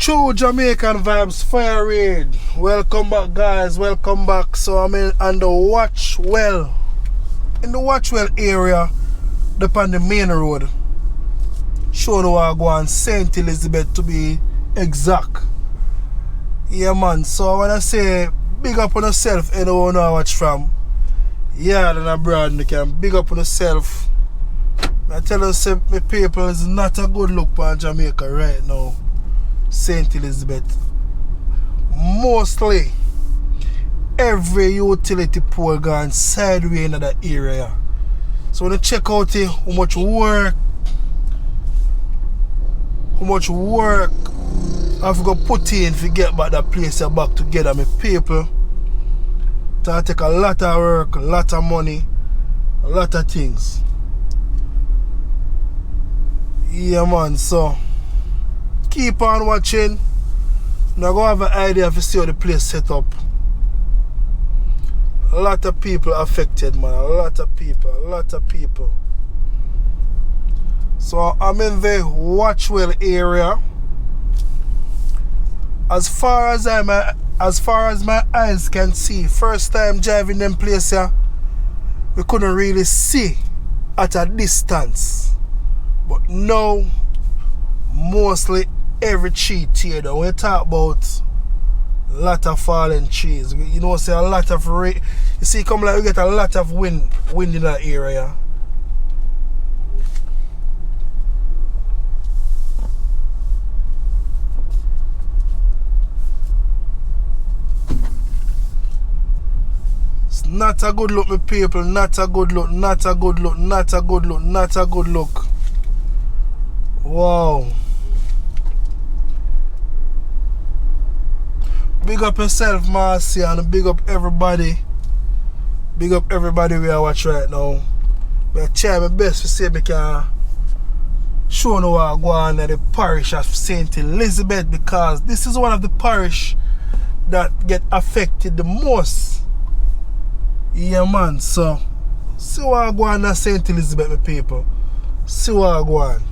True Jamaican Vibes, Fire Reid. Welcome back, guys. Welcome back. So I'm on the Watchwell. In the Watchwell area, upon the main road. Showing where I go on St. Elizabeth to be exact. Yeah, man. So when I say big up on yourself, anyone I watch from, yeah, then abroad, you can big up on yourself. I tell you, say, my people, it's not a good look for Jamaica right now. St. Elizabeth. Mostly every utility pole gone sideways in that area. So when you check out how much work I've got put in to get back that place back together, my people. That take a lot of work, a lot of money, a lot of things. Yeah, man, so keep on watching. Now go have an idea to see how the place set up. A lot of people affected, man. A lot of people. So I'm in the Watchwell area. As far as my eyes can see, first time driving them place here, we couldn't really see at a distance. But now, mostly every tree tear down. When you talk about a lot of fallen trees, you know, say a lot of rain. You see, come like we get a lot of wind in that area. It's not a good look, my people. Not a good look. Wow. Big up yourself, Marcy, and big up everybody. Big up everybody we are watching right now. I try my best to see if I can show you what I go on in the parish of St. Elizabeth, because this is one of the parish that get affected the most. Yeah, man. So see what I go on in St. Elizabeth, my people. See what I go on.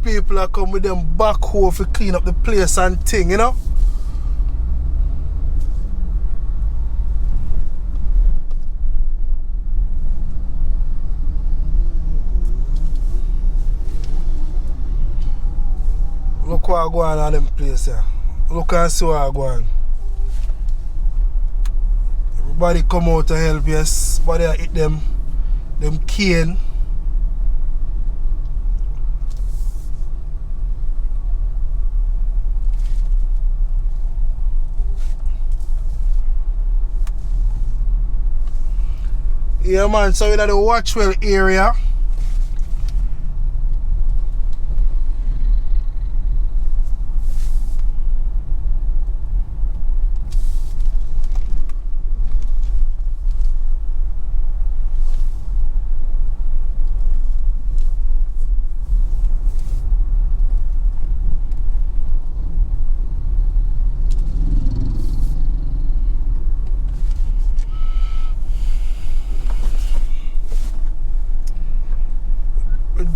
People are come with them backhoe to clean up the place and thing, you know. Look what I go on them place here. Look and see what I go on. Everybody come out to help, yes. Everybody hit them cane. Yeah, man, so we're in the Watchwell area.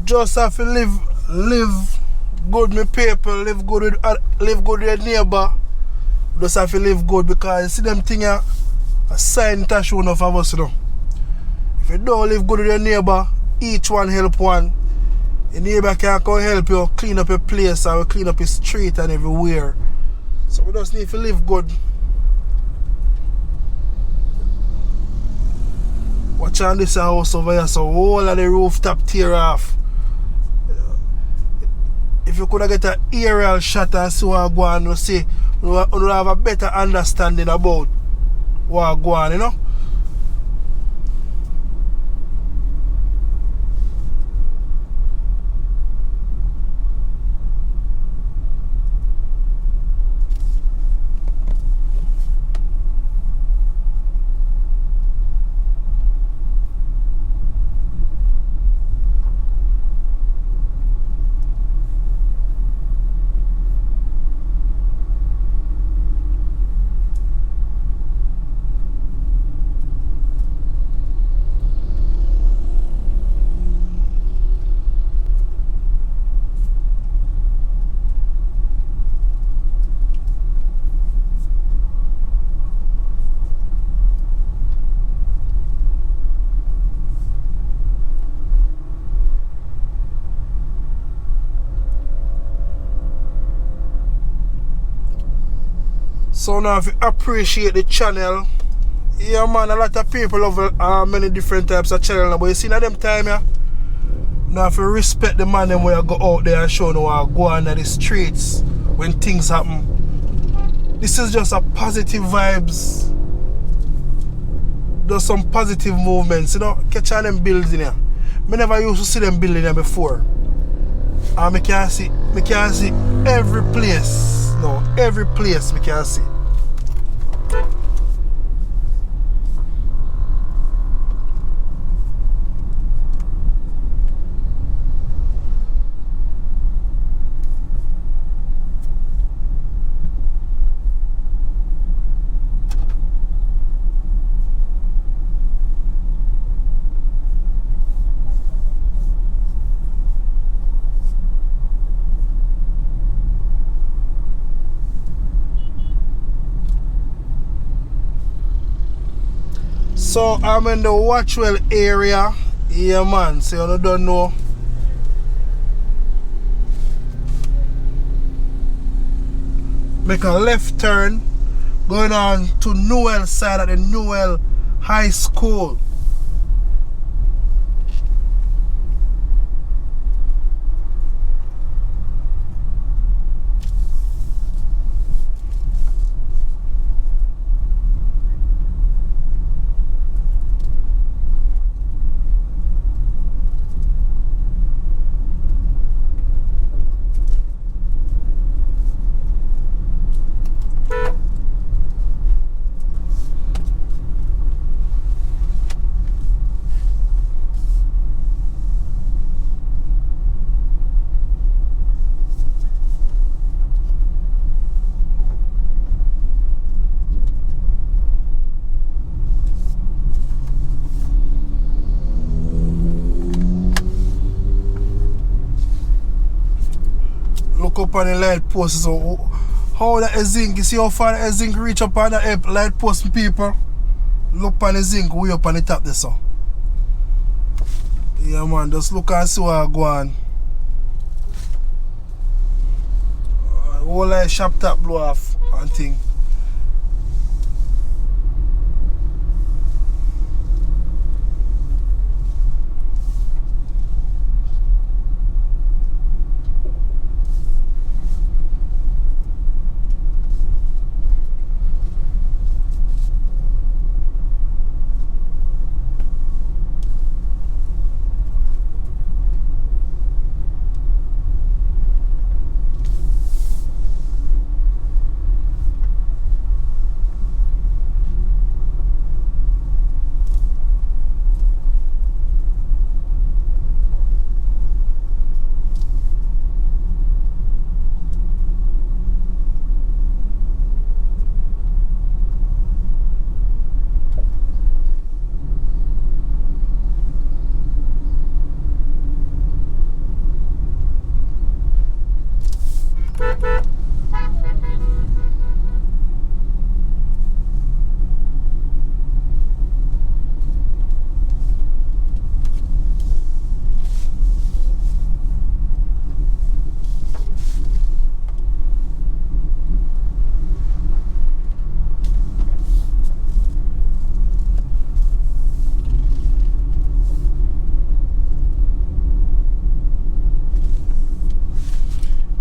Just have to live good, my people. Live good with your neighbor. Just have to live good, because you see them thing a sign to show enough of us, you know. If you don't live good with your neighbor, each one help one. Your neighbor can come help you clean up your place or clean up your street and everywhere. So we just need to live good. Watch on this house over here, so all of the rooftop tear off. If you could get an aerial shot and see what go on, you see, you have a better understanding about what go on, you know. So now if you appreciate the channel, yeah man, a lot of people love many different types of channel, but you see at them time yeah. Now if you respect the man them where you go out there and show no go on the streets when things happen. This is just a positive vibes. There's some positive movements, you know, catch on them buildings here. I never used to see them building here before. And I can see every place. No, every place we can see. So I'm in the Watchwell area. Yeah man, so you don't know. Make a left turn going on to Newell side at the Newell High School. Look up on the light post. So how that zinc, you see how far that zinc reach up on the light post people? Look on the zinc way up on the top there so. Yeah man, just look and see what I go on. Whole light shop top blow off and thing.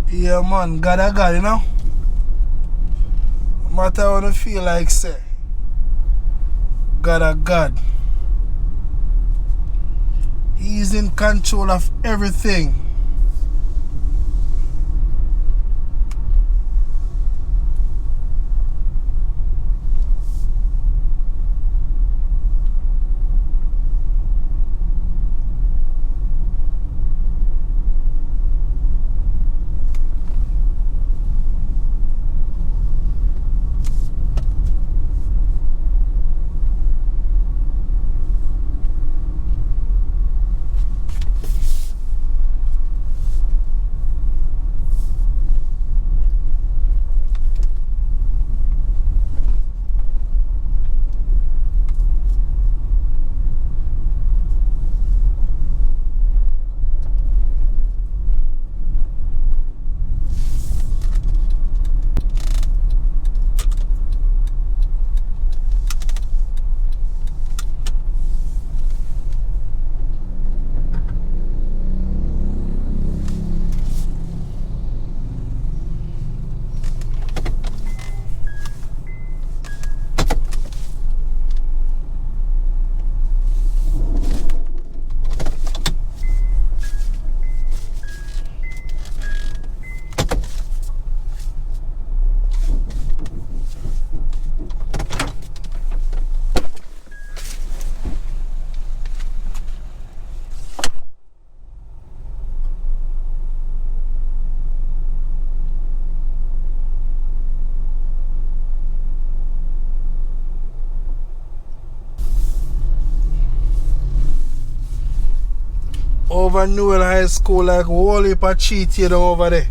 Yeah man, God a God, you know. No matter what I feel like say. God a God. He's in control of everything. over Newell High School like a whole heap of cheat here down over there.